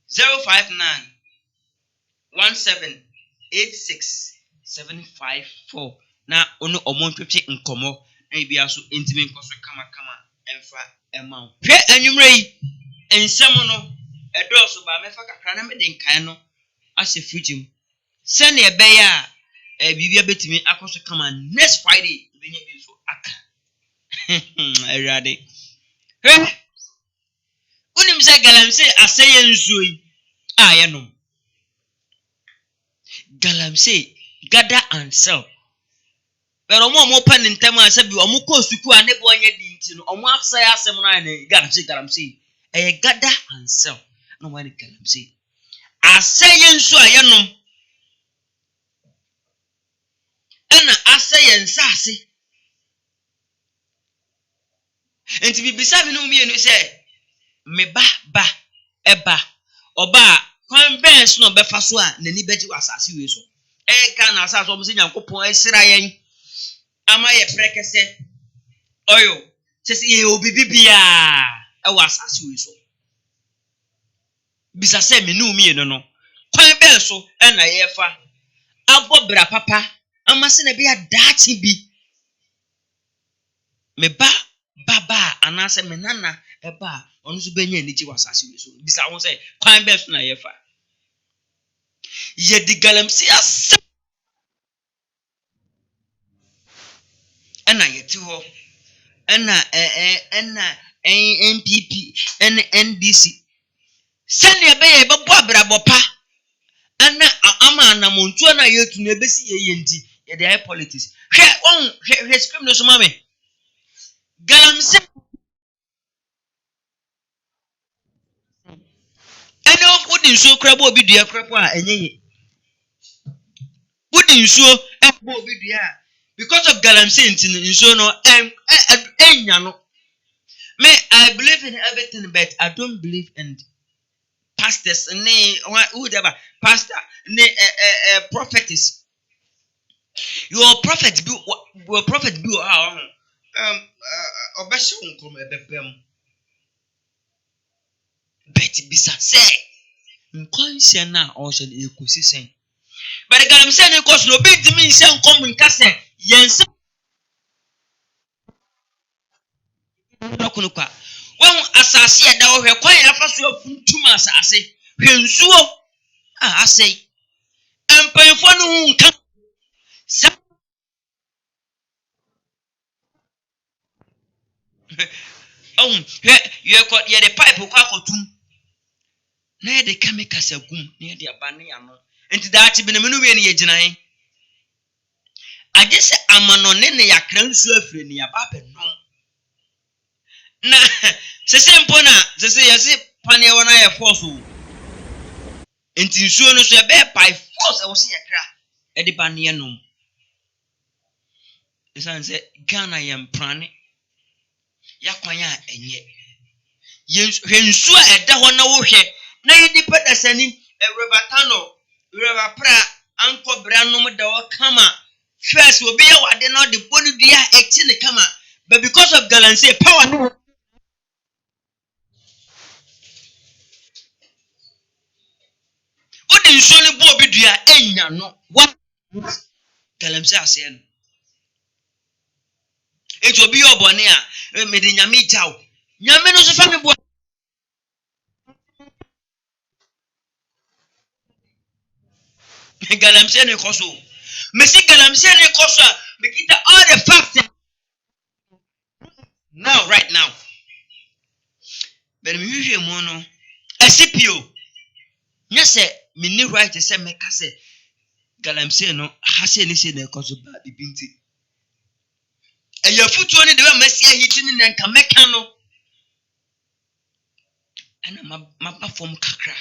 059 1786754 na ono omontwetwe nkomo na bia so intimi nkoso kama emfa ema hwe anwumre yi ensem no edoso ba mefa kakra na mede nkan no ase fridge sene ebeya bibia betimi akoso kama next Friday benye bi so aka erade unim se galamse aseye nsuo yi ayenom galamse gather and sell pero mo pa ntem asabi omo ko suku ane bo anya di nti no omo asaya asem na ne galamse gather and sell no wani galamse aseye nsuo ayenom ana aseye nsase enti bibisa bi no mienu se me ba eba oba kwan bens no befa so a nani beji wasase we so ka na asase omo se nyankopon esira yen ama ye prekese oyo sese ye obibibia e wasase we so bisa se me no mienu no kwan bens so na ye fa abobra papa ama se na bia dachi bi me baba anase me nana eba onu so benya niji wasase we so bisa won say kwan be so na yefa ye di galamsi as ana yeti ho ana NPP NDC sene ebe ye bebo abrabo pa ana ama na montu na yetu na ebesi ye yenti ye dey politics hwe scream no so mame galamsi ene wudi nsuo krabo obi dua krabo a enye wudi nsuo ebo obi dua because of galamse nsuo no enya no me I believe in everything but I don't believe in pastors whoever pastor prophetess your prophet be how obesho nkom ebebem bet bisa say nkwanse na o se ekusi sen but galamse ne koso no be dimi nse nkom nkase yense nokunukwa won asase eda wo hwe kwan afa so afuntum asase hwensuo asei empanfo no hu nka ye the pipe kwa kotum na ye the chemicals agum na ye the abane ano enti daati bi na menu we ne ye gina hen agese amanone ne yakra nsu afire ne yaba benom na sese mpona sese yesi pane wona ye force enti nsuo no so ye be by force e wo se yakra e de bane nom esanse Ghana yem prane yakwanya enye yensu eda ho na wo hwe na yidi pedasani Rebatano Rebapra anko branom da wo kama first obi ya wade na de bonu dua echi ne kama but because of galamse power no odi nsu ne bo obi dua enya no what galamse ase no eji obi yo bone a me de nyame jaw nyame no so fa me bo galamse ne koso me si galamse ne koso me kita all the facts now right now but me hwe mu no asipio nyese me ni right say me ka say galamse no hase ne se ne koso ba bibinti eya futuo ne de we masi ahiti ne nka meka no ana ma perform kakra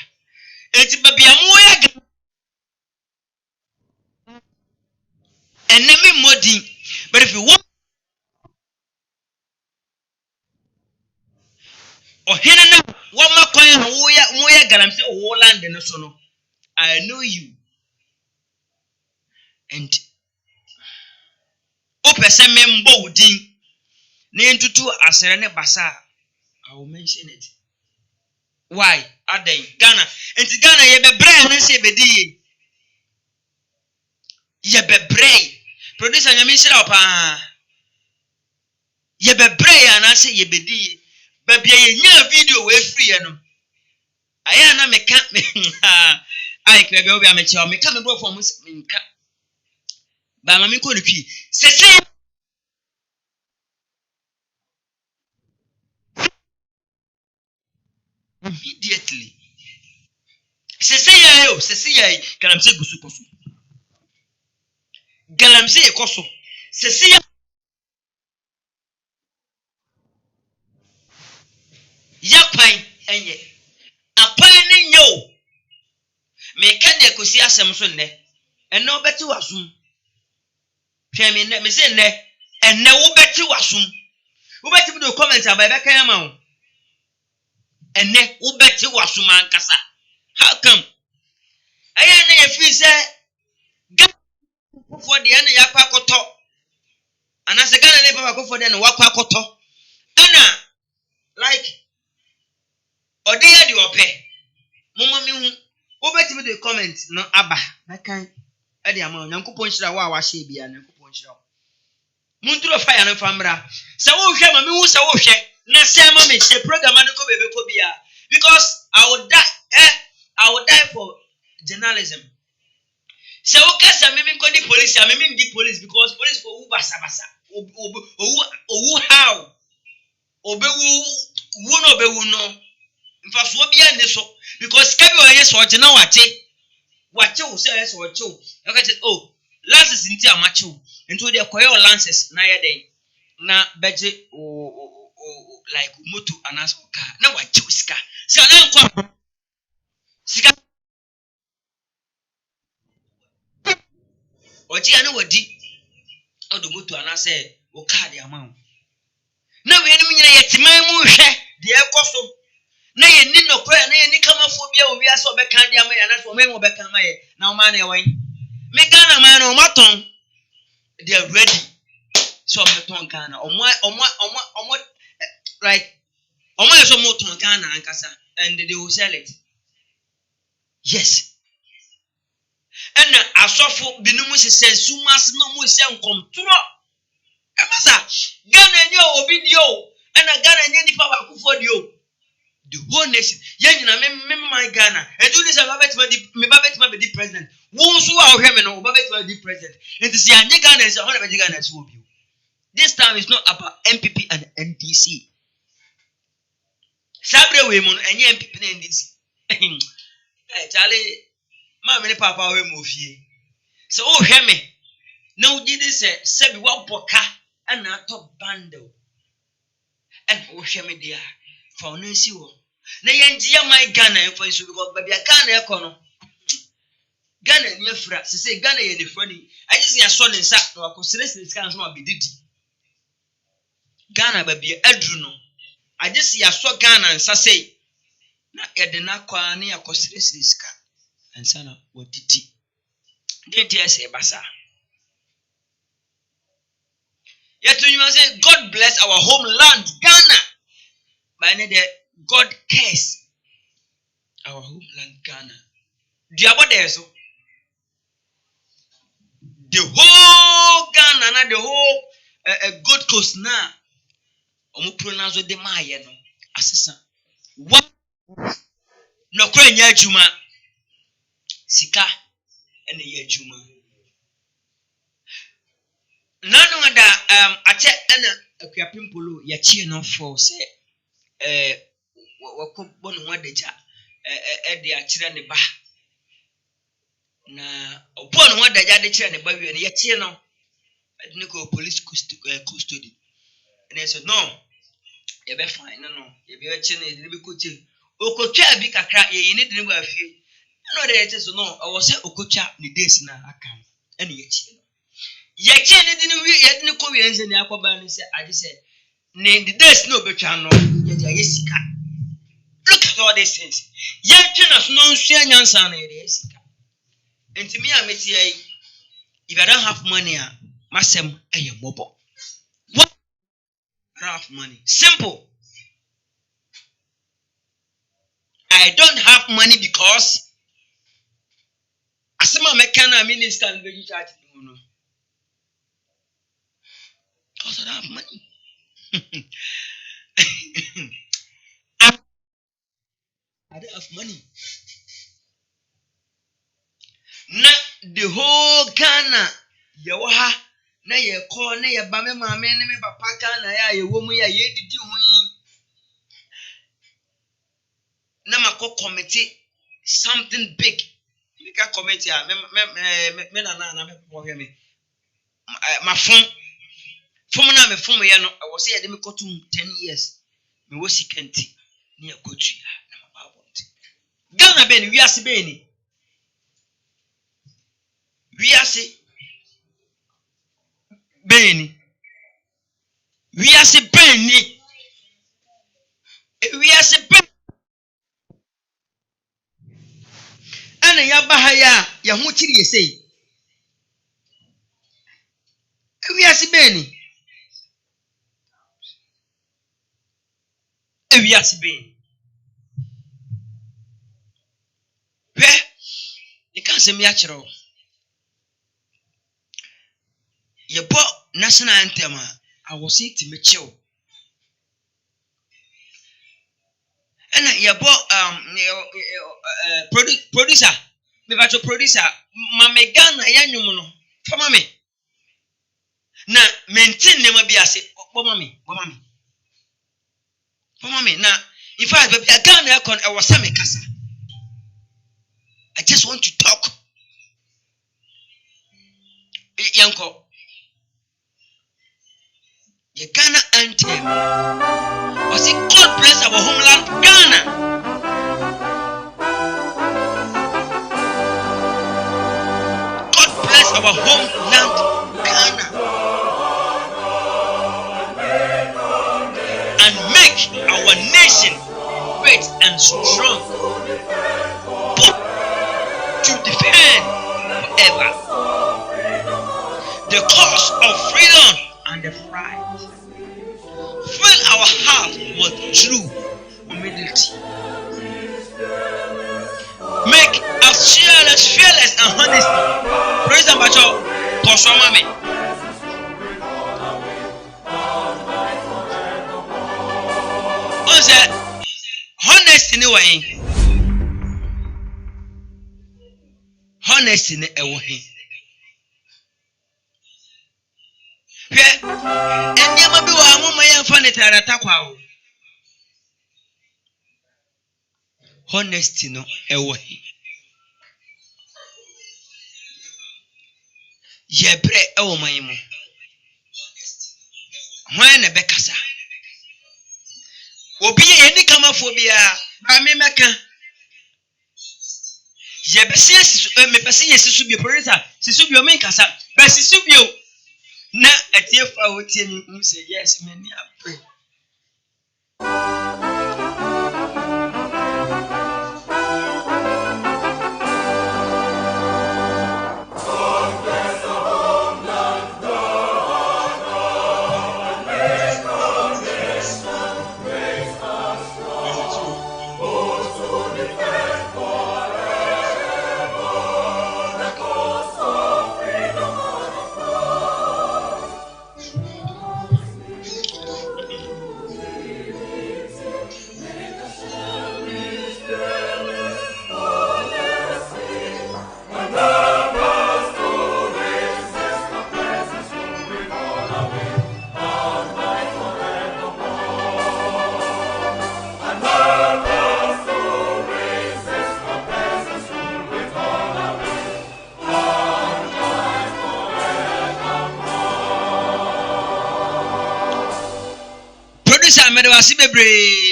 enti babia mu ya enemy modi but if you want ohene na wo makwan wo ya galamse wo land no so no I know you and o pese membo udin na entutu asere ne basa I will mention it why aden Ghana enti Ghana ye bebre na se bedi ye bebre producer nyame shira opa ye bebre ya na se ye bedi ba bia ye nya video we free ye no aya na meka ai kra bia obi ameche o meka me bro for meka ba mama ko repi se immediately se ya galamse gusu koso galamse koso se ya kwan enye akwan ni nyo me ka de kosi asem so nne enne obeti wasum hwe me nne me se nne enne wo beti wasum wo beti do comment aba be kan ma wo enne wo beti wasum ankasa how come aya na ye fi se for the ene yakwa koto anase Ghana ne papa ko for the ene wakwa koto ana like odiye di ope mama mi hu obeti do comment no aba bakan e de ama nyankopon hira wa hye bia nyankopon hira munturo fire no famra se wo hwe ma mi hu se wo hwe na se ma me se program no ko bebe ko bia because I would die for journalism. Se wo kasa me ko di police a me di police because police for wu basa owu how obewu wu no bewu no mfa so bia ne so because kabi o yes o gina wache wo se yes o wache wo you can say oh lances nti amache wo nti de koyo lances na ye den na beje o like moto anas car na wache wo sika se na nkwa sika oji ana wadi odo moto anas o car de amount na we ni nyina yetiman mu hwe de ekoso na ye ni no kra na ye ni kama phobia o wiase obeka dia ma ya na so me obeka ma ye na o ma na ye wan me Ghana man o maton they are ready so me ton Ghana omo like omo ye so mo ton Ghana ankasa and they will sell it yes and asofo binumu se sumas no mu se nkomtro e masa Ghana nye obi dio and Ghana nye ni papa akufo dio the whole nation yenina me my Ghana e do this babet me babet ma be the president won so a ohwe me no babet ma be president it is anye Ghana is 100 Ghana so obi this time is not about MPP and NDC sabre we mun enye MPP and NDC eh chale ma me papa we mo fie so ohwe me na ugidi se bi wa boka na to bundle and ohwe me dia for no si wo na yenjia my Ghana enfo so because baby Ghana ekono Ghana ni afra se Ghana ye de frani aji ya so ne nsa na wakosere sika nso ma bedidi Ghana baby adru no aji ya so Ghana nsa sei na yede na kwa na yakosere sika nsa na wadidi denti ese basa yet you say God bless our homeland Ghana by the God cares our homeland Ghana. Diabo there so the whole Ghana na the whole Gold Coast na omu pronounce the maye no asesa what no kra nya adwuma sika ene ye adwuma nanu ada ache ena akuapimpolo ya chie no for say wakobbo no wadaja de akire ne ba na obo no wadaja de kire ne ba wi ne ya chie no adini ko police custody and I said no you be fine no you be chie ne de be koche okotwa bi kakra ye ni de ne ba afie no de it so no I was say okotwa ni days na akan ene ya chie no ye chie ne de ne wi ye de ne ko wi ense ne akoba ne say ade say ne the days no betwa no ye de ayesika. Look at all these things. Yet, no science and sika. And to me, I met if I don't have money, Masem, I am mobile. What? I don't have money. Simple. I don't have money because asema mekana minister and the church no. Because I don't have money. I don't have money. Na the whole Ghana yawa na ye call na ye ba me maame ne me papa Ghana ya ye wo mu ya ye didi hu na mako committee something big. Me ka committee me na me papa hwe me ma fom na me fom ye no I was say me kotum 10 years me wo sikanti na ye kotu ya na ma ba bonti Ghana be ni wiase be ni wiase beni wiase beni wiase beni ana ya bahaya ya hu kiri yesei wiase beni wiase beni hwe ikanse mi akiro yebo national anthem I was it me chill ana yebo producer me bacho producer mama Ghana ya nwum no fama me na maintain nema bi ase boma me na in fact baby Ghana ekon e was me kasa I just want to talk yanko ye Ghana anthem was it God bless our homeland Ghana. God bless our homeland Ghana and make our nation great and strong to defend forever the cause of freedom and the pride. Fill our heart with true humility. Make us fearless and honest. Praise the Lord. Consumame. Honest anyway. Honest in a way. And you might be one my funny tarakwa. Honesty no a way. Ye bre oh my mo. When a bekasa. Obi any camophobia, I may make a ye me person yes to be producer, Sisubio make us up, but Sisubio. Na atiefa wotie ni say yes many I pray.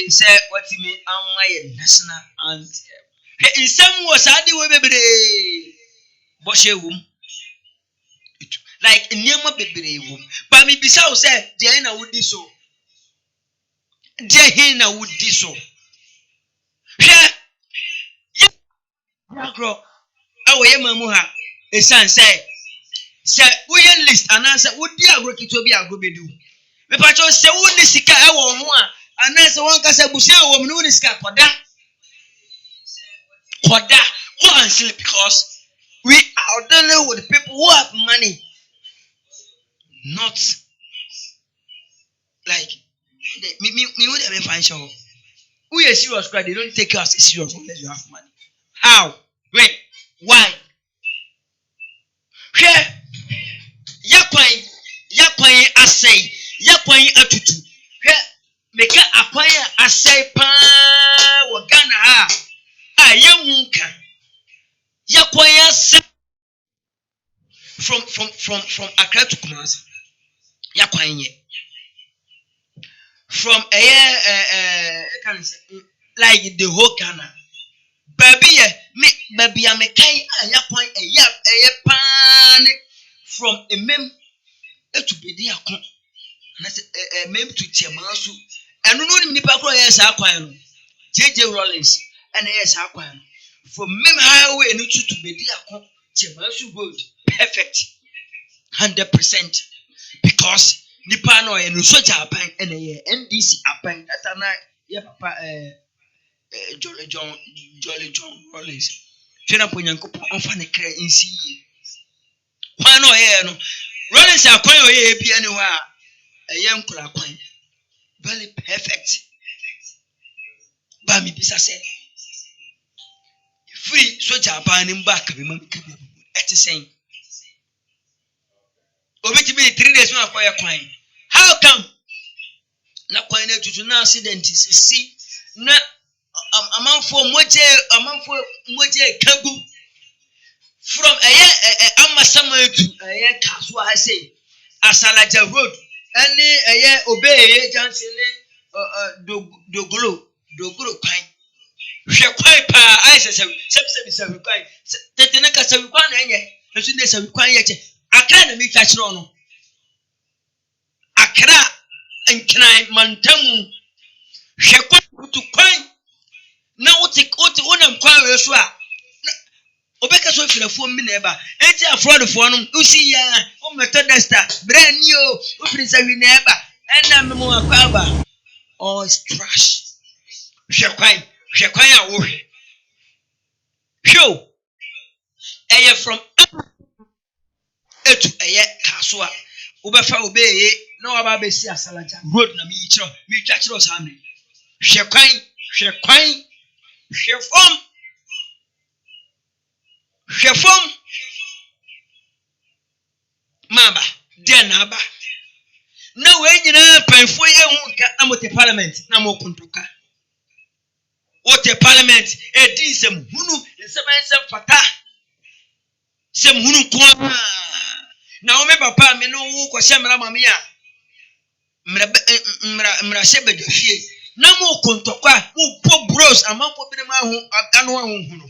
Say what me am national anthem. In some was adi we bebre boshe wum. Like nyama bebre wum. But me bisa o say dey na wudi so. Dey na wudi so. Hwe ya gro awo ye mamu ha esan say we list and answer wudi agro kito bi agro bedu. Me pacho say wudi sika e wo ho a anase won ka say busia wo mnu ni sika koda Koda, go and sleep because we are dealing with people who have money, not like me would have been financial. Who is serious, right? They don't take you as a serious unless you have money. How? When? Why? Where? Yakwan asay, yakwan atutu. Where? Make a kwanya asay pa wagana ha. Yawunka. Yakwan asay from Accra to Kumasi. Yakwan ye. From like the whole Ghana. Baby, I'm a kind yakwan pan from a mem to be the account. And I said, a mem to Tiamasu. And no nipa kro yes akwan. JJ Rollins and yes akwan. From mem highway and to be the account. Tiamasu road. Perfect. 100%. Because nipa no and so Japan and NDC apan that na ya papa Jolly John Rollins. Fena ponyankopo onfa ne kra nsi yi. Kwan no ye no. Rollins akwan o ye bi anywhere. Eye nkura kwan. Very perfect. Ba mi bisa say. Free soldier ban him back be mami kabi. Eti saying. Obi ti be 3 days no akwaya kwan. How come? Na kwan na tutu na accident si na amanfo moje kagu from amasama to Kaswa I say Asalaja road any obey jansi dogolo kwan hwe kwan pa I say sebi kwan tetene ka sebi kwan na enye nso ne sebi kwan ye che Accra na mi twa kire no Accra enkran mantamu hwe kwan to kwan na wote wonam kwan we so a obeka so firafo mi na eba enti afrod fo no usi ya o methodista brand new o prince wi na eba ena memo akwaba all is trash hwekwan a wo hwe show eye from etu eye Kaso a obefa obeye na waba be si Asalaja road na mi twa kiro samre hwekwan Shefom Maba Denaba. No way you know for you amote parliament na mo kuntuka. What a parliament e di sem hunu sem fata. Sem hunu kwa. Na o me papa me no wo ko semra mame a. Mra sebe dofie. Na mo kuntuka mo po bros amanfo bi ma ho anu ahunu.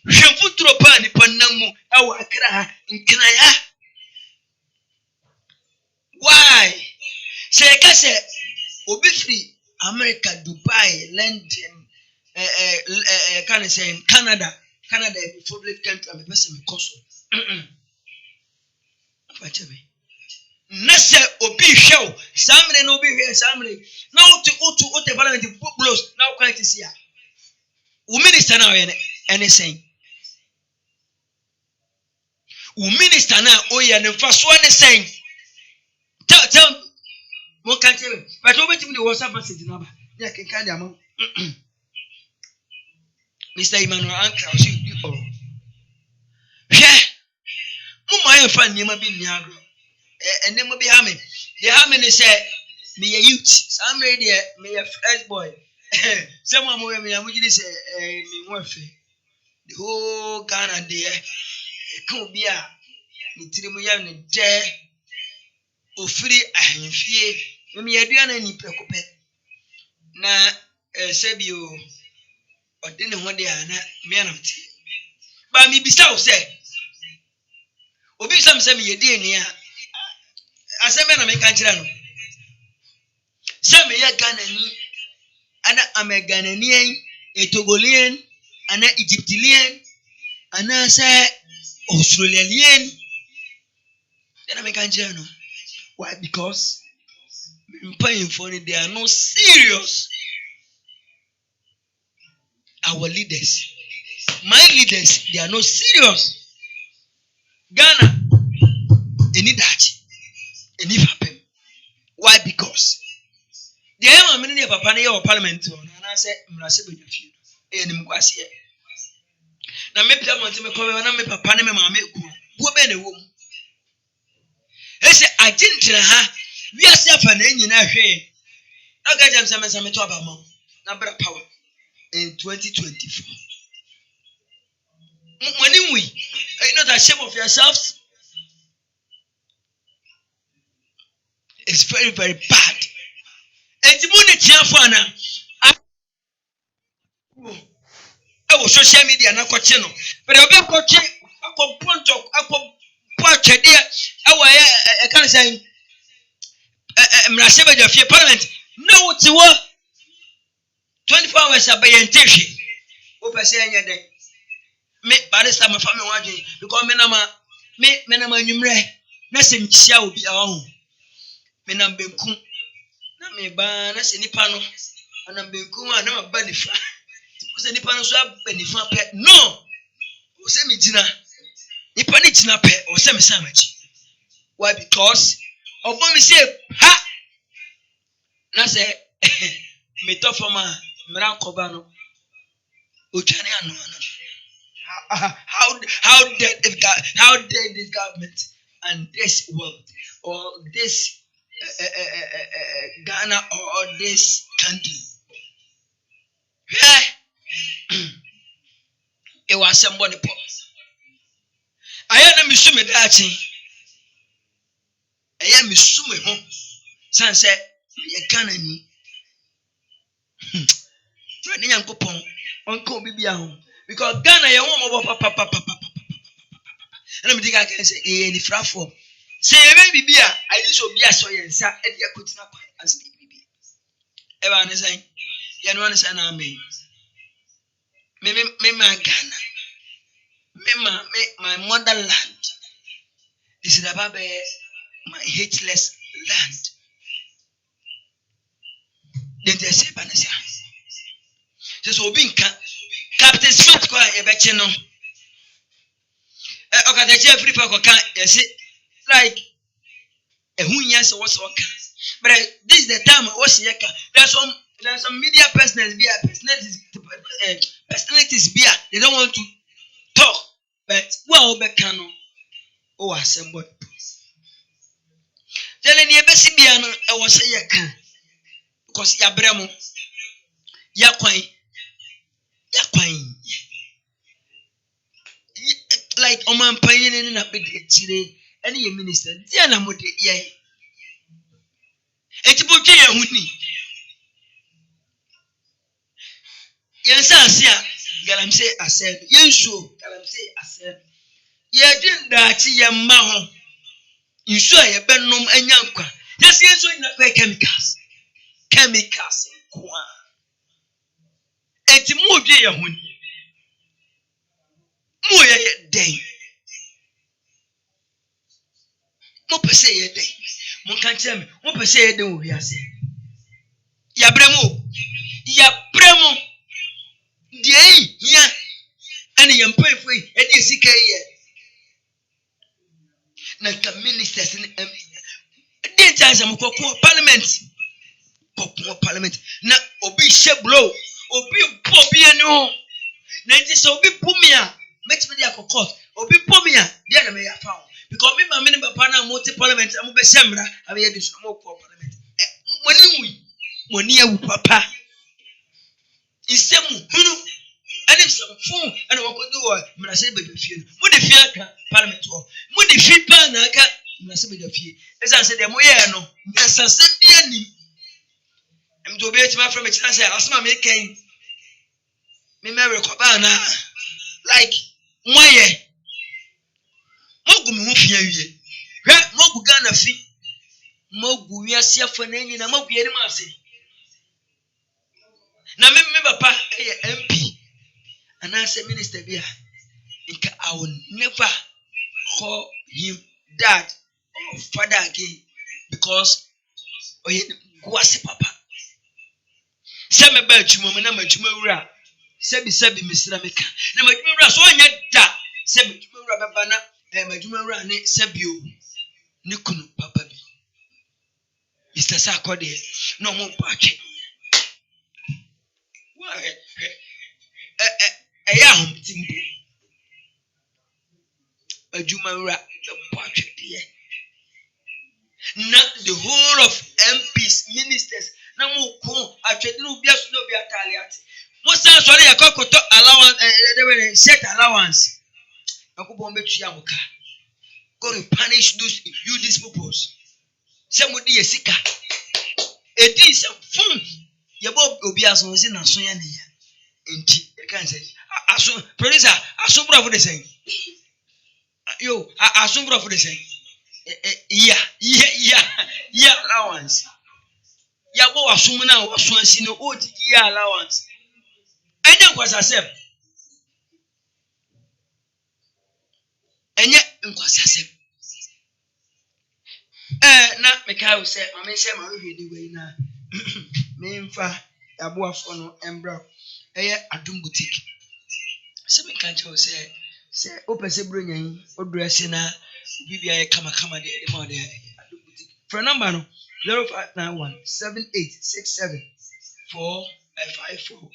Shemfutro pa ni panamu awa Accra nkinaya. Why? Say kase obi free America, Dubai, London, can I say Canada is a public country. I'm a person in Kosovo. Nase obi show samre no be here samre now to parliament put blows now quite to see ya. Minister now anything. Minister now the first one is saying tell more can't tell me but over to the WhatsApp message number yeah can kind of Mr. Emmanuel Uncle you all yeah my friend you might be Niagara and then will be harming the harmony say me a youth some radio me a fresh boy someone more me I'm going to say me warfare the whole Ghana there can't be a Nitirimuya ne de ofiri ahemfie me aduana ni prekope na sebio odene ho de ana me anamti ba mi bisa o se obi sam se me yedi eni a aseme na me kan kira no se me ye Ghanani ana Americananian Togolien ana Egyptian ana se Australian then I can't know. Why? Because paying for it, they are not serious. Our leaders, my leaders, they are not serious. Ghana, any that, any happen. Why? Because the am many papa or parliament and I said, Mrasebe the few. Any Mquasia. Now, maybe I want to make a papa name, mamma, who been a woman. I said, I didn't tell her. We are suffering in our way. I got them some talk about number of power in 2024. When we are you not ashamed of yourselves? It's very, very bad. And the money I was social media na channel. But I'll be a coach, a component of a porch idea. I can't say Mrasebe of your parliament. No, it's what 24 hours of orientation. Over saying a day. Me, by this time, my family watching because Menama Numre, nothing shall be our own. Menam Benkum, not me ban as any panel, and I'm Benkum, and I'm a body flat. Was any panel swap, benefit pet? No, who send me dinner? Nippanitina pet or semi sandwich. Why? Because of what we say, ha! Na say, me talk for my Miran Cobano. Uchaniano. How dare this government and this world or this Ghana or this country? It was somebody poor. I am Misume Dachi. I am Misume home. Son said, you can't any. Running Uncle Pong, Uncle Bibia home. Because Ghana, you want papa. And I'm thinking I can say, any platform. Say, maybe beer. I used to be a soy and sat at your cooking up as baby. Ever saying, you know, understand me. Me, my Ghana. My motherland. This is about my hateless land. Then they say, Banasa. Just Obinka. Captain Smith kwa ebeche no. Okateche free for can yes like ehunya so what's work. But this is the time what's yeka. There's some media personalities be they don't want to talk. But well bekano oh assemble. Tell ni ebesi bia no e wo se yeka. Because ya bremo ya kwan like Oman Payin in a bit chile, any minister, Diana Mode, yea. It's about Jay Whitney. Yes, I say, Galam say, I said, yes, sure, Galam say, I said, ye didn't that ye maho. You saw a benum and yanka. Yes, yes, so not like chemicals. It's more Jay Whitney. Moya day. Mo pese ye day. Mo kan tell me. Mo pese ye day we ase. Ya bremo. Dey ya. Ani yam pay for e dey sika ye. Na ka ministers ni dey chance am ko parliament. Ko parliament. Na obi sheblo, obi bobi enu. Na nti so obi bumia. Make me their court. Obi pomia, dear na me ya found. Because me my minimum partner multi parliament, I'm be semra, I be this more parliament. Money wu papa. Isemu, hunu, and if some fool and what could do, Mrasebe the fear. Would the fear parliament or would the fear panaka, Mrasebe the fear. As I said, the moyano, yes, I said, the I'm to be my friend, I say, Asma making me marry Kobana like. Moye mogu mu fia wie hwe mogu Ghana fi mogu wiase afọ na enyi na mogu yeri mase na me papa MP and I say minister bia I will never call him dad or father again because oye guase papa se me ba adwuma me na madwuma wura sebi misra meka na madwumawura so anya da sebi madwumawura baba na madwumawura ne sebio ne kunu papa bi Mr. Sakode no mo bache wa ya homtimbo madwumawura bache de not the whole of MPs ministers na mo ko atwede no bia so no bia taliat mo san so ya kokoto allowance set allowance akubon betu amuka go to punish these people somebody yesika edi se fun yebo obi aso si na so ya ne ya enti e kan say aso producer aso bro for the say yo aso bro for the say yeah allowance ya bo asum na waso asi no odidi ya allowance enye nkwasasem na mekau se mama se ma hwedi we na memfa yaboafo no embra eye adum boutique se meka che se opese bronyan odrese na bibia ye kama de ma de adum boutique for number no 0591 7867 454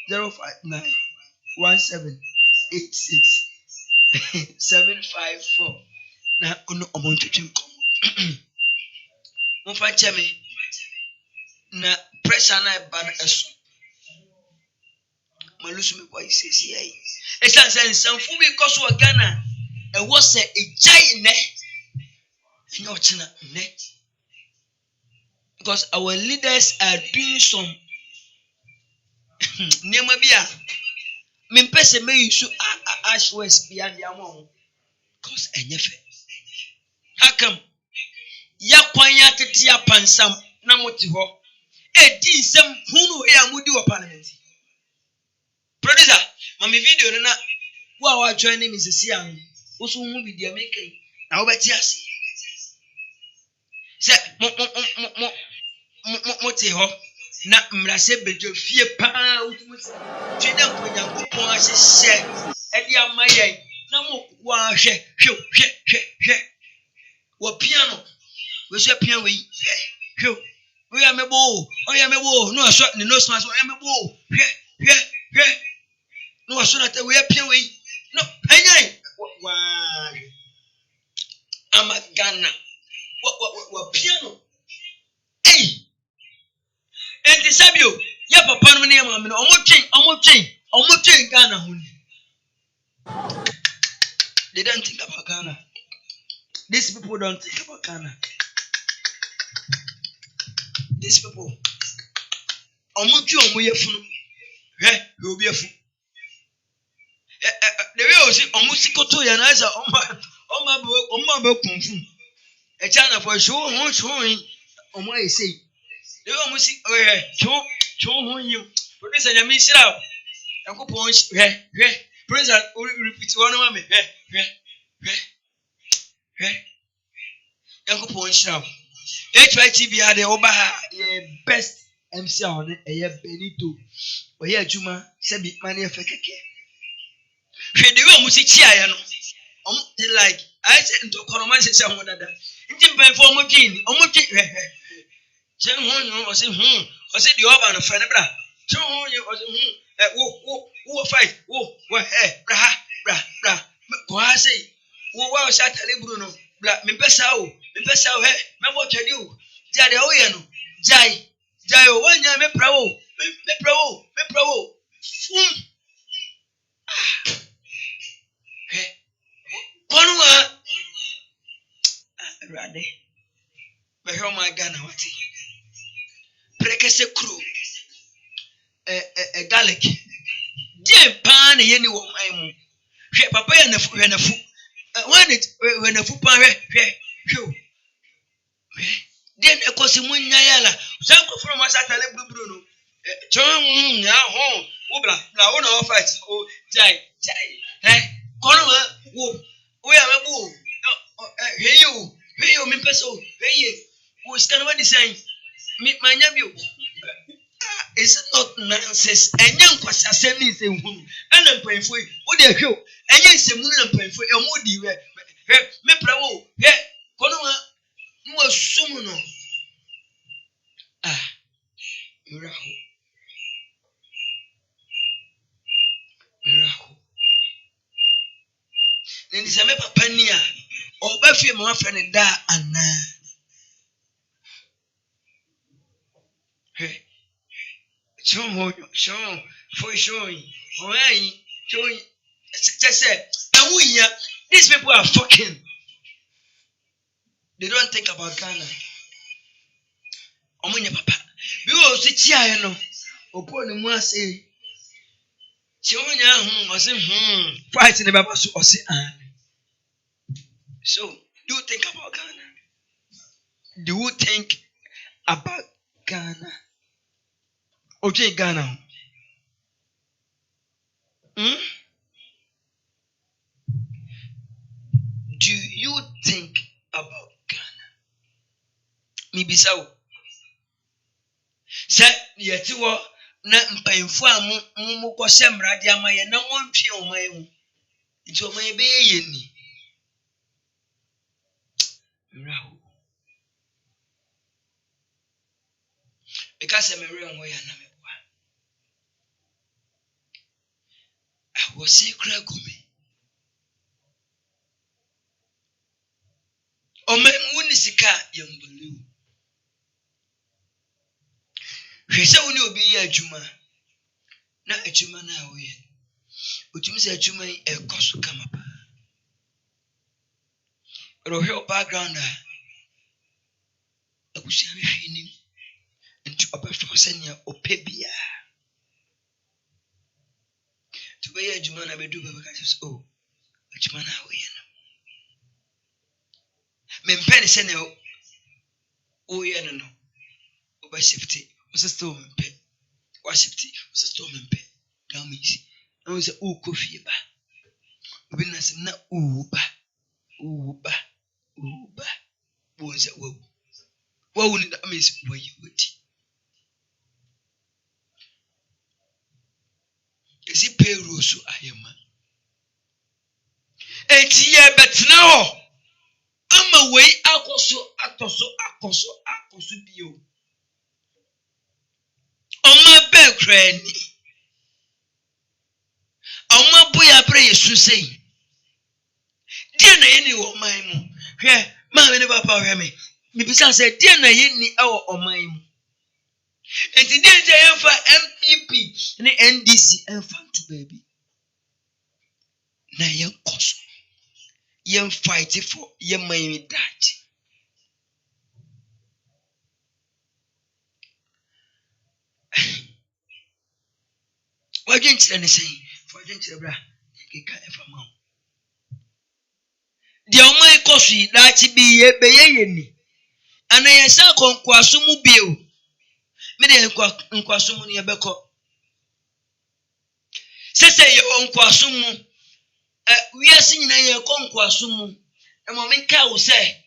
059 1786 754 na ono omontwetwe ko mo fa cheme na pressure na ban eso malusu me boy sesi ai esan sen sanfu bi koso Ghana e wo se ejai ne nyo china ne because our leaders are doing some nema bia me pese me yusu ash west bia dia mo cause enyefe hakam ya kwanya tetia pansam na moti ho edi nsem hunu ya mudi wo parliament producer mami video no na wa join me sisi an wo so hu video make na wo beti ase se moti ho na mrase bejo fie pa utumuti tweda mponya kopon ahye edi amaye na mo wa hwe wo piano we say piano we hwe we amebo no so ne no smart we amebo hwe no so na te we piano we no penyan wa amagana wa piano enti sabio ya papa no ne ma me no omotwen Ghana ho ni they don't think about Ghana. These people don't think about Ghana. These people omotwe omoyefunu obi efu the way o si omosikoto ya na za omma be kunfu e chana for show omo ayesei the way omosi show ho yim producer nyame sira yakopon producer repeat one ma me yakopon sira HYTV are the oba best MC on eye Benito oye adwuma sebi mane efekeke hwe de we omusi chia ye no like I said to koroma se ho dada nti mpan fo omodwin chen ho nyo o se de oba no fa ne bra chen ho nyo o se wo fight wo bra ko ha sei wo wa sha tale buru no bra me pesa o he me mo twede o ja de o ye no jai o wanya me pra wo konwa rade be ho ma Ghana wati prekese kru garlic je pan ye ni wo man mu hwe papa ya nafu when nafu pan hwe den ekosi munya yala sanko from asatale buburu no chon nya ho wo bla wo na fight o jai konwa wo ya mebu heyo mi peso heye wo scan what design mi manya bio It's not nonsense. And young was assembly saying, and I'm praying for you. What they show? And yes, I'm praying for you. Moody, me bravo, yeah, Conoma, you are summoner. Ah, miracle, miracle. Then is a map pania, or Buffy, my friend, da and hey, show, for showing, showing. Just say, and we here, these people are fucking. They don't think about Ghana. Omunya papa. Bi o si chia no. Opo ne mu ase. Chi omunya o se fight ne baba so o se So, do you think about Ghana? Do you think about Ghana? Okay, Ghana. Do you think about Ghana? Maybe so. Say, yet you are not painful. Muko semra diamaya na montri o mai. It's o mai be yeni. Mirahu. Because I'm a real way and I was say Cragumi. O man wunisika young. She said, "When you be a Juma, not a Juma now, but you say a Juma a cost come up. Rohel background, I wish I was feeling into a perfect senior or pebia. To be a Juma, I may do because oh, a Juma now, men penny send out, oh, yeah, no, by safety was a storm and pet. Was safety was a storm and pet. Dummies. I was a coffee ba. Business na uba. Was a woe. What would that miss where you would? Is it payroll so I am? And yeah, but now I'm away. Akoso bio. On my back, granny. On my boy, I pray you say. Dear anyone, my here, mamma never power me. Maybe some say, dear Nayini, our or mine. And today they are for MPP and the NDC and fun to baby. Now, young cost. Young fighting for young Miami that. Why didn't you say? For didn't you, brother? You can't ever mount. The Almighty Cossy, that be a bayani. And I saw Conquasumu bill. Many Conquasumu near Beco. Say your own Quasumu. We are singing a Conquasumu. And Mamma Cow say,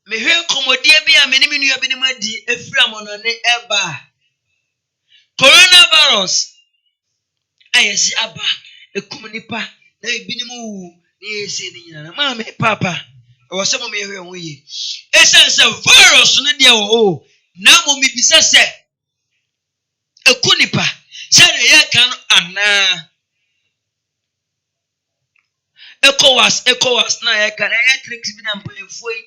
may her commodia be a minimum you have been a fram on an air. Coronavirus. I see Abba, a communipa, they be moo, they say, Mamma, Papa, or some of me here. Essence of virus, Nadia, oh, now me be said a kunipa, said a yakan, and ECOWAS, now I can tricks be done paying for it.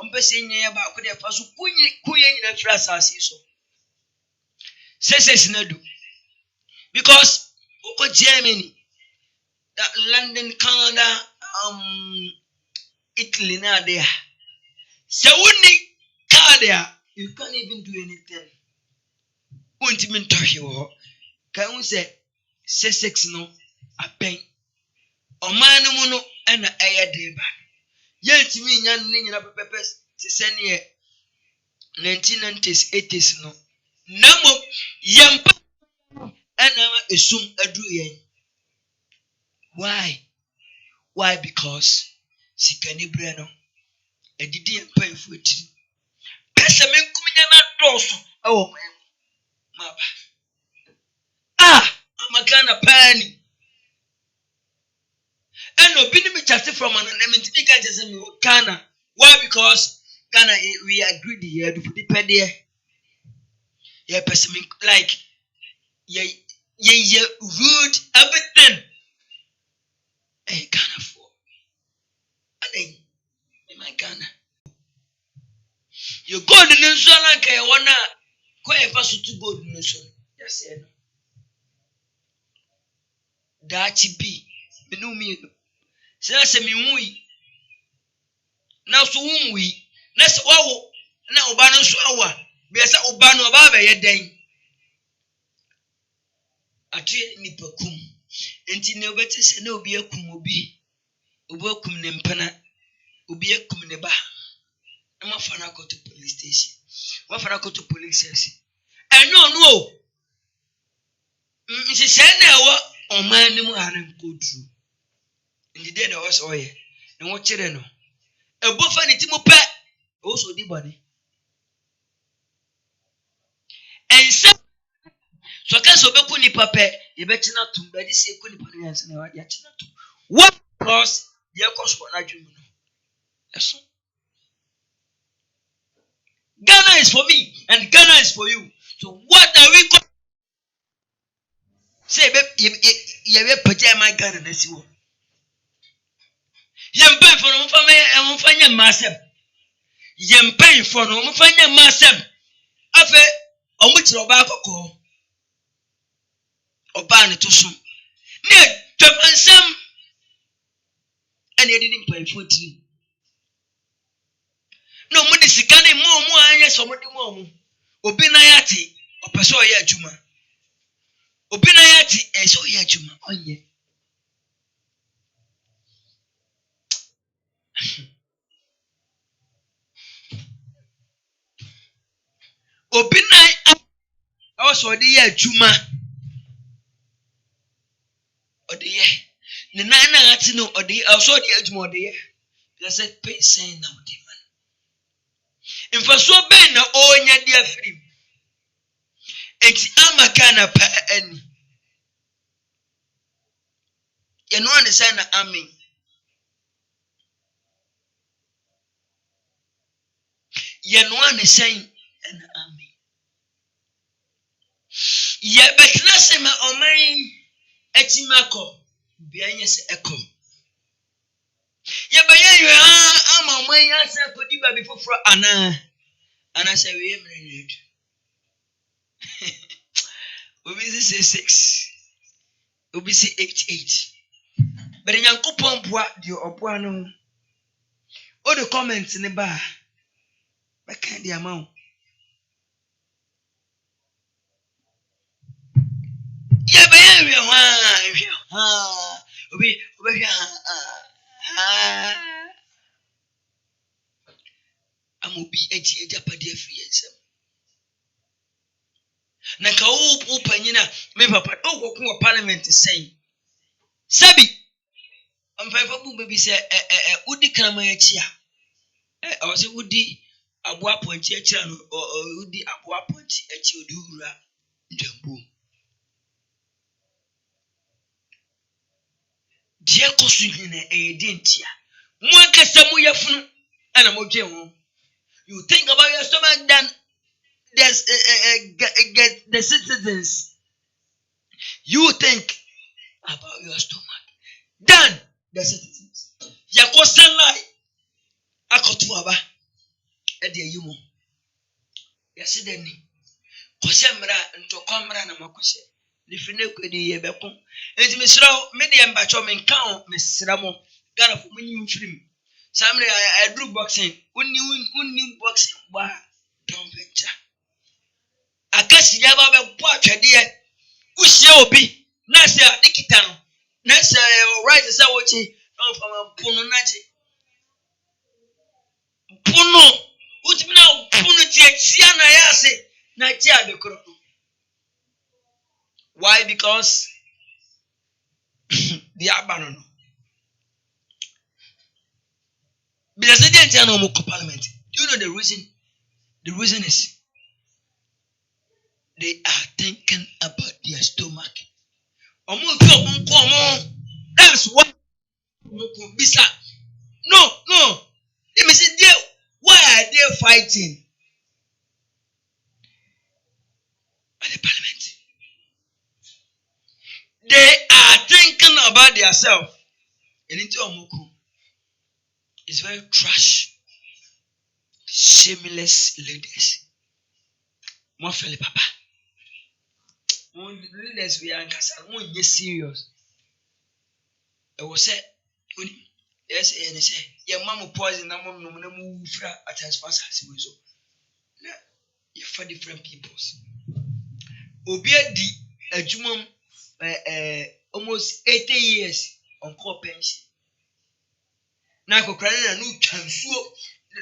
I'm passing about could have passed Queen in a trust as so. Says Nadu. Because Germany, that London, Canada, Italy now there. So when car there, you can't even do anything. Won't even touch you. Can we say Sussex no a pen? Or man no and a air deba. Yet me yan ning up purpose to send ye 1990s, 80s no. Namo yam and now assume a do ye. Why? Because Sikani Breno, a didn't pay for it. Pessamen coming out also. Oh, man. maba. I'm a Ghana penny. And no bini me chatting from an element to make us in Ghana. Why? Because Ghana we are greedy here to depend here. Yeah, pessimistic like yeah rude everything. Hey Ghana for. And in my Ghana. You go to the Nation like I wanna quite fast to go to the Nation. Yes, yeah. Dachi be. Me know me. Say me wui. Now so wui. Let's wow. Now Obano so awa. Be asa Obano ababa ye den. Atu ni pakum. Enti ne obeti se na obi akum obi. Obi akum ne mpana. Obi akum ne ba. Na mafana go to police station. Mafana go to police station. No. Nti se na ewo oman ni mu haran kodru. Ndi dey na was oye. Na wo kire no. Ebofa ni ti mu pe. O so di body. Ense so kan so be ku ni pape, ye be tina tum be di se ku ni panu yanse na ya tina tum. What cause ye cause for na dwum no. Eso. Ghana is for me and Ghana is for you. So what are we going say ye be page my Ghana na si wo. Ye mpa for no mfa nya masem. Ye mpa for no mfa nya masem. Afa omu kire oba akoko. Oba ne to so. Ne twansam ene didi mpa foti. No mu disika ne mu anya so mu di mu. Obi na yati opeso oye adwuma. Obi na yati eso oye adwuma onye. Obi na also odi ye adwuma. Odi ye. Ne nan na ati no odi also odi adwuma odi ye. They said pay saying now odi man. Infaso ben na onya dia free. Enti amaka na pa ani. You know understand na amen. You know understand na amen. Ye betna se ma oman etimako bianye se eko. Ye baye ama oman ya se kodi ba bi foforo ana se we emrenyed. Obi say 6. Obi say 88. But Yankopon boa di oboa no. O the comments ne ba. Ba kan di amount. Ye baye we obi amobi eja pade afri ensem. Na ka wo panyina me papa o kokun parliament saying sabi am fa bu baby say udi krama echi a o say udi abo aponchi echi no udi abo aponchi echi odi ura ndambu die kosu hine dentia mo akasa mo yafunu ana mo dwe ho. You think about your stomach than there's get the citizens. You think about your stomach than the citizens. Yakosan lie akotu aba e de yimu. Yasideni kosemra ntokomra na makose lifine kwedi yebeko enti mesrawo me de mbacho me nkan mesramo Ghana for munyi mfrim samre I do boxing unni boxing ba don't venture akasi ya ba be bo atwede ye uhie obi na se adikita no na se right se wochi on fama punu naje punu utimina punu tie na ya se na tie adekoro. Why? Because the abandon. Because they didn't know more parliament. Do you know the reason? The reason is They are thinking about their stomach. That's what bisa. No. Let me say, why are they fighting at the parliament? They are thinking about themselves. It's very trash, shameless ladies. More Philip Papa. Leaders we are serious. I was said, yes, and they say, your mama poison, no move at as fast as we so. You're for different peoples. Obia di a jumum almost 80 years on core pension. Now, Cochrane no transfer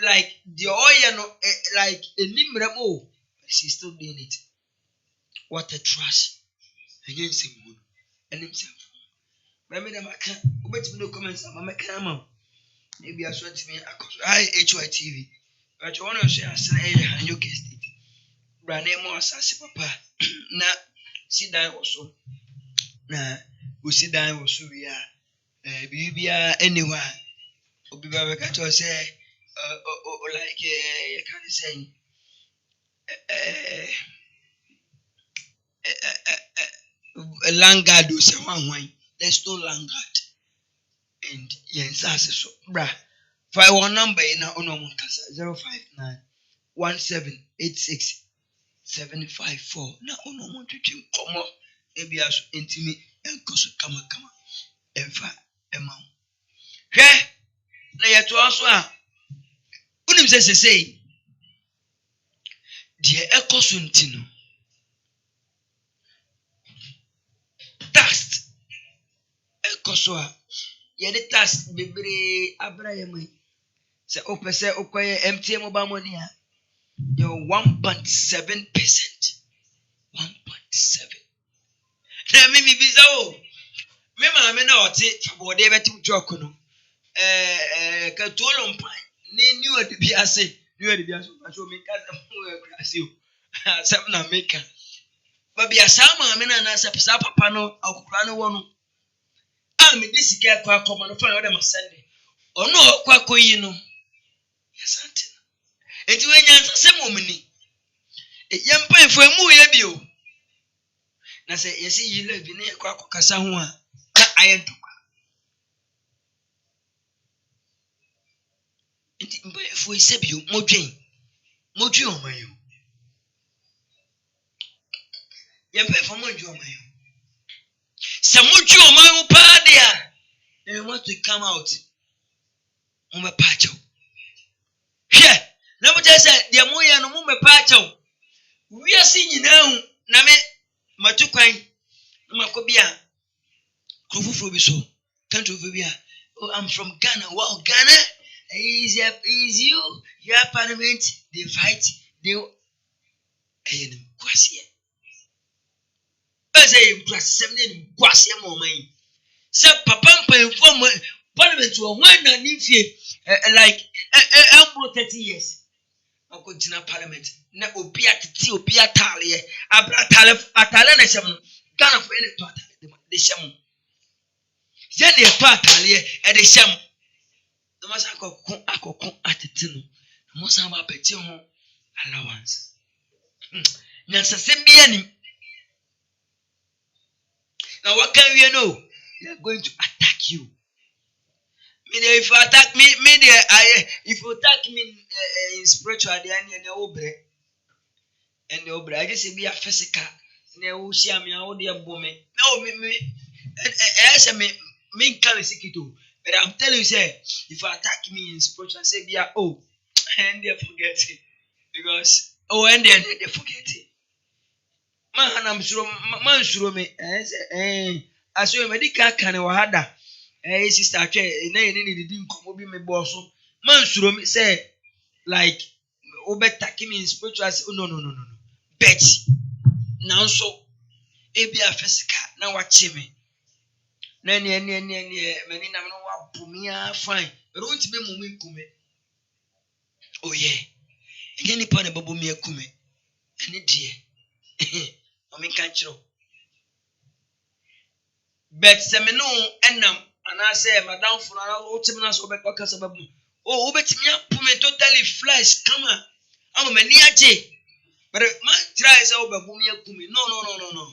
like the oil, no, like a nimramo. She's still doing it. What a trash. Against him and himself. Maybe I can't, but no comments. I'm a camera. Maybe I swear to me, I HYTV. But you want to say, I say, and you guessed it. Brand more assassin, papa. Now, sit down also. Now, we sit down also. We are, be anywhere. Obi Baba Kato say, like, you can't say, a langard or someone. There's no langard. And yes, that's so, bruh. 51 number in our own 059 1786 754. Now, no one to come up. Maybe I should intimate and cause come. Ever, Emma. Hey, now to also. Unim says, say, dear Echo Suntino. Dust. Echo so. Yet dust be very Abraham. Say, Opa say, Okoye MTM Obamonia. You're 1.7%. 1.7. Let me be so. Remember, I mean, I'll take for whatever to joke on. Catolum pine. Knew it to be a say. You had to be a so make as you. Something maker. But be a sama, I mean, and as a papa pano, I'll plan one. I'm in this care quack common for them Sunday. Or no, quack, you know. Yes, auntie. And you ain't some woman. A young pine for a movie, you. Na say you see you live in a quack kasa ho a I am. If we say you modwen on my you. You pay for modwen on my you. Some modwen on my pa there. They want to come out on my patch. Yeah. Let me just say the moya no my patch. We are seeing now. Na me matukwan makobia kufufu biso can't over. Oh, I'm from Ghana. Wow, Ghana is you. Your parliament, they fight. They quasi. I say, +7 quasi moment. So, Papa, inform parliament to one and if like 30 years. I continue parliament. Na obiat ti obiat talie. Abra atale na sham. Ghana for any to atale the sham. Then the atale e the sham. No must akoko atete no. Must have a peti ho allowance. Nyansa sembia ni. Now what can we know? They are going to attack you. If you attack me, if you attack me in spiritual, they are the obre. And the obre, I just be a physical. Ne will see me out there, woman. No, me can't see it. But I'm telling you, say, if you attack me in spiritual, say, be a and they forget it. Because, and then they forget it. Man, sure me. I saw a medical can or harder. Sister, didn't come be my boss. Man, sure me say, like, attacking me in spiritual. No. Betty. Now, so, it be a physical. Now, watch me. Many Pumia fine. But won't be moving kume. Oh, yeah. Any part of Babumia kume. Any dear. I mean can't you? But semino enam and I say madam for our ultimate so back oh bet me up totally flesh come on. I'm a niache. But my try is over bumia kumi. No.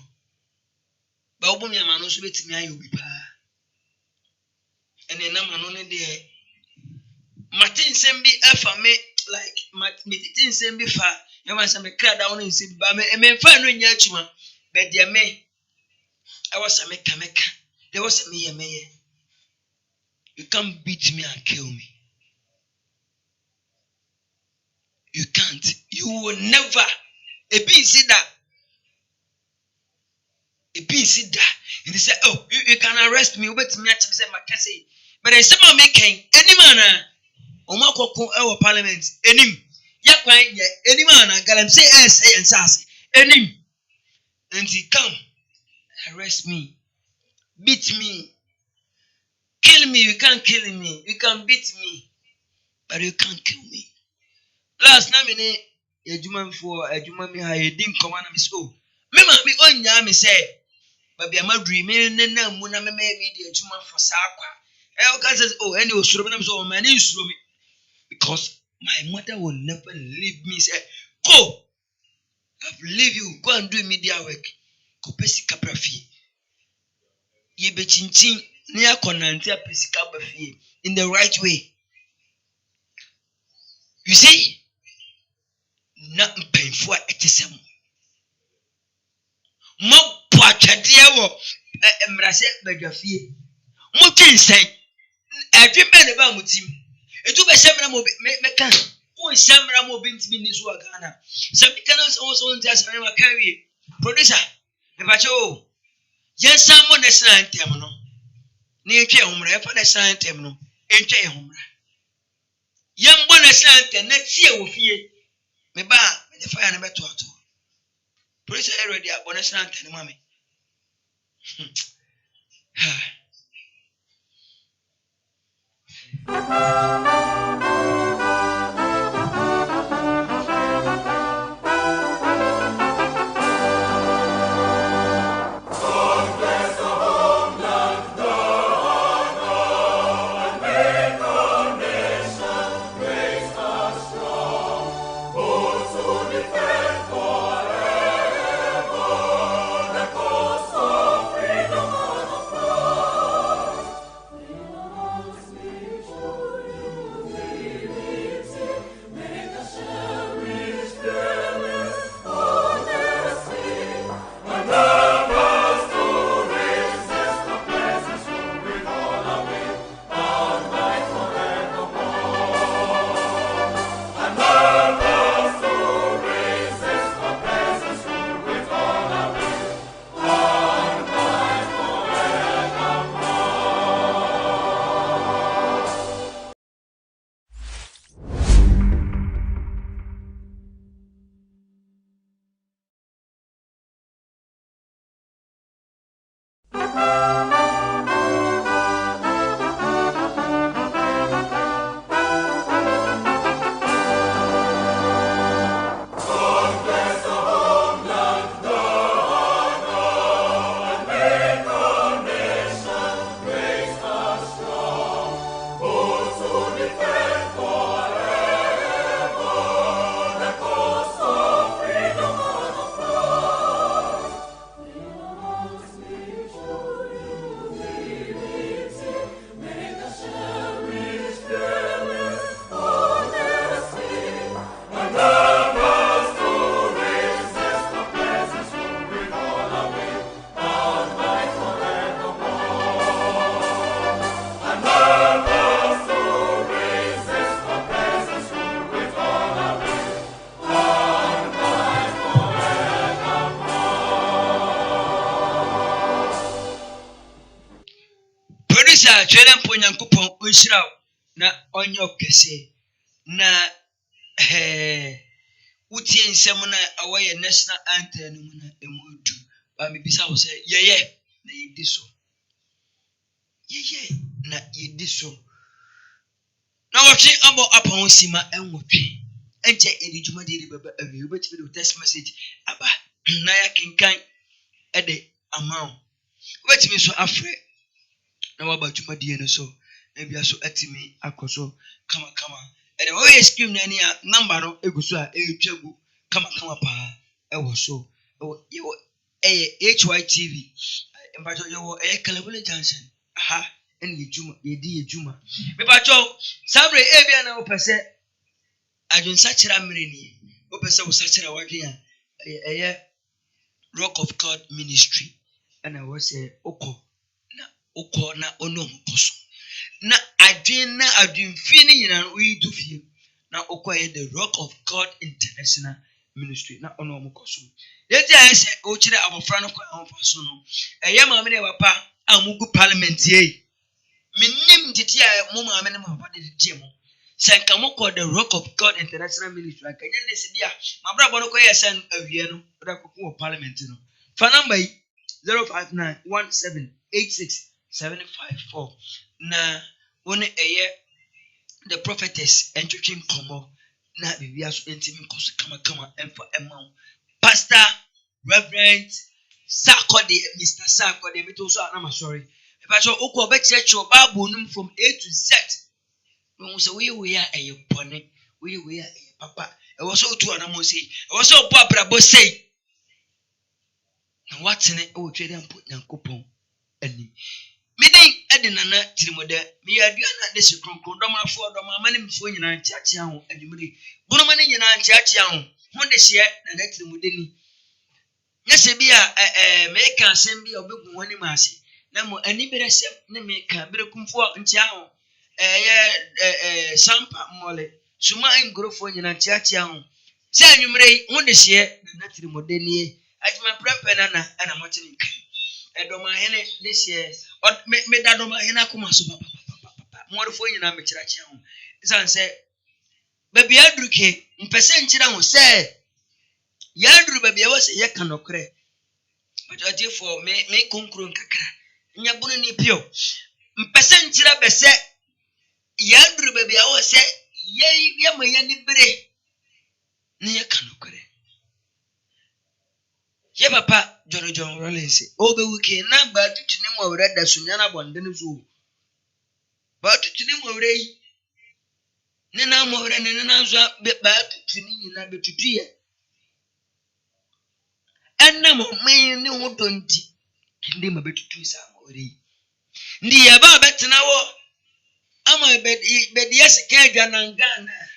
But bumia man also bet me you be pa. And then I'm only there. Martin Sembi F me like Martin Sembi fa. You want some crowd down in Simba. I mean, fine when you're chuma. But dear me, I was a meka. There was a me. You can't beat me and kill me. You can't. You will never. A B see that. And they say, oh, you can arrest me. Wait me at say my case. But I say my making any man. Omako our parliament. Any. Yakwan any man. Galam say say and sass. Any. And he come arrest me, beat me, kill me. You can't kill me. You can beat me, but you can't kill me. Last night, a Juman for a Juman, I didn't come on me so. Remember me on ya me say, but be a mad dreaming and now when I made me the Juman for Sakwa. El says, oh, and you should have so many me because my mother will never leave me. Say, go, I've leave you, go and do media work. Go basic caprafi. Ye be chinchin near Conantia Pesica Buffy in the right way. You see, nothing painful at the same. Mo Pochadia Embrace Begafi. Mutin say, every man about Mutim. It will be Samra Mekan. Who is Samra Mobin to be Nisuagana? Some cannot also just carry. Producer, the Pacho. Yes, someone is not terminal. Near Humra for the sign terminal. Enter Humra. Young one is not next year with you. Me ba the fire number 2. Producer already at bonus and mommy. Chelen Ponyankupon Ushra na onyo kese na utie nsemuna awaye national anthem na emudu ba me bisa wo say yeye na yediso yeye na yediso na wochi abo apon sima enwotwe enche edijuma de baba awi obetimi do text message aba na ya kenkan ede amount wait me so afre na waba dwumadie no so na bia so atimi akoso kama ede wo ye scheme na ni a number no eguso a etwagu kama pa ewo so ewo HYTV mbajo yo Kalabule Junction aha ene yejuma yedi yejuma mebajo sabre bia na wo pese adwonsa kira mreni wo pese wo sa kira wadwen a eye Rock of God Ministry and I was say oko na ono mposo na adwen na adwen fi ni nyina we do fie na oko the Rock of God International Ministry na ono mkoso yeti ayese o kire abofra no kwa amfaso no eye maame ne papa amugu parliament ye minnim titi a mo maame ne papa de titi mo senka mo call the Rock of God International Ministry akanya ne sidia mabra bono ko yesen awie no da ko parliament no fa number 05917867754 na woni eye the prophetess entwetwem komo na bibia so entimi koso kama emfa emma pastor reverend Sakode Mr. Sakode meto so na sorry if so ukọ be church Bible num from A to Z we say we are a pone we are a papa e wo so otu ana mo say e wo so opo abrabo say na watene o twede ampo Nyankopon ani midi edinana tirimode mi aduana de se kronkron dom afo dom amane mfo nyina ntiache ho adwumiri bunoma ne nyina ntiache ho de hye na na tirimode ni nyese bia meka asem bia obegu woni maase na mo ani beresem ne meka berekumfo ntia ho sampa mole suma ngorofo nyina ntiache ho se anwumiri ho de hye na na tirimode ni ajuma prempe na ana motini nkan edoma hene this year me dadoma hene akoma so papa morofo nyina me kirache ho san se baby adruke mpese nkira ho se ya adru baby e wose ye kanokre bajoje for me konkro nkakra nya bunu ni pio mpese nkira bese ya adru baby e wose ye maye ni bere ni ye kanokre ye papa John Rollins obe wiki na ba tutuni mo were da sunya na bonde ne zo ba tutuni mo were yi ne na mo were ne na zo ba tutuni nyina be tutuye enna mo men ne ho donti ndi ma be tutu sa mo were yi ndi ya ba betena wo ama be di yesika adwa na ngana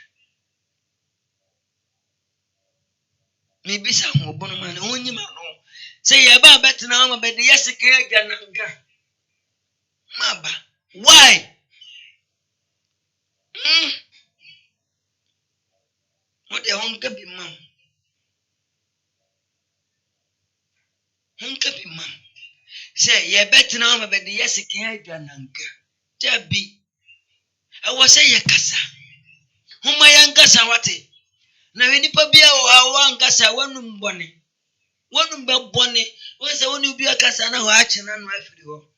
mi bisa ho bono ma ne onyima no say ya ba betena ama be di yesika adwa na ngana maba why what the honka be mam say ye betena ama be di yesika adwa na ngana tabi I was say ye kasa homa yankasa wate na wenipa bia o awangasa wanum bone wanum be bone won say woni bia kasa na ho ache na no afiri ho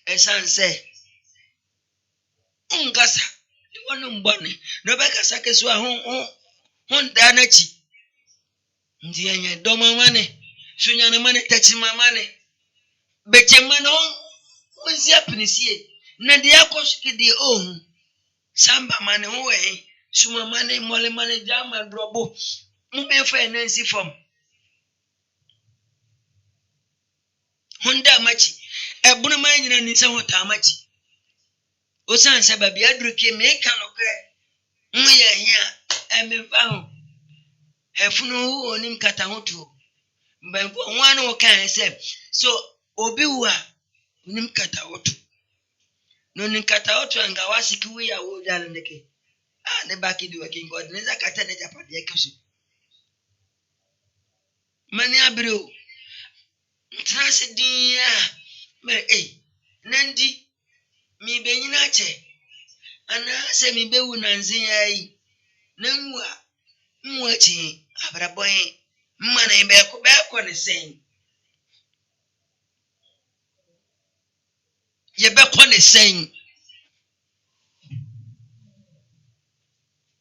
esan say ngasa wanum bone no be kasa keso a hon da na chi ndi anya do mamane sunya na mane tachi mamane beche mane on sia pinisie na dia kosuke de ohun samba mane ho we suma mane mole mane jama drobo mu be fa enansi form honda machi ebunu man nyina ni se hota machi o san se ba bia druke me ka no kre mu ye hia emfa ho hefunu onim kata hoto mbemfo hwan no kan se so obi wa onim kata hoto no nim kata hoto anga wasiki wi ya wo dal ndeke ne baki di working god ne zakata ne japade keso mani abiro trase dia me nandi mi benyina che ana se mi bewu nanzi yayi nwa chi abraboy mana ibe ko ne sen ye be ko ne sen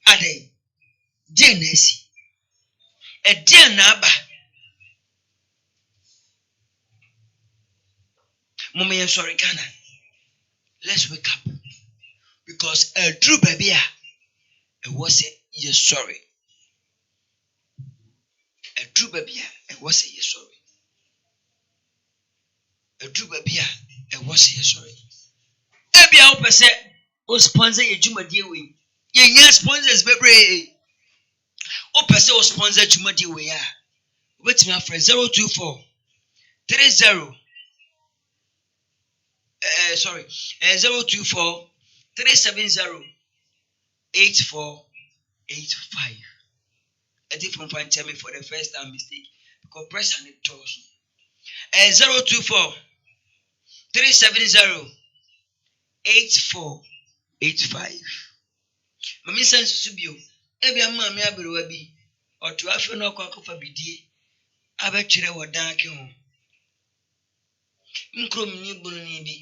ade jenesi e dia na aba Mummy, sorry, Ghana. Let's wake up. Because a true baby, it was a yes, sorry. A true baby, it was a yes, sorry. A true baby, it was a yes, sorry. Every hour per se, o sponsor your Juma dear way. Your sponsors, baby. O per se, o sponsor Juma dear way. Wait, my friend 024 30. 024 370 8485. A different point tell me for the first time mistake because press and it does. 024 370 8485. Mami sense subio. Ebi amma me abrewa bi. Oto afi no kwa kofa bidie. Abetwere wo dan ke ho. Nkrom ni bunu ni bi.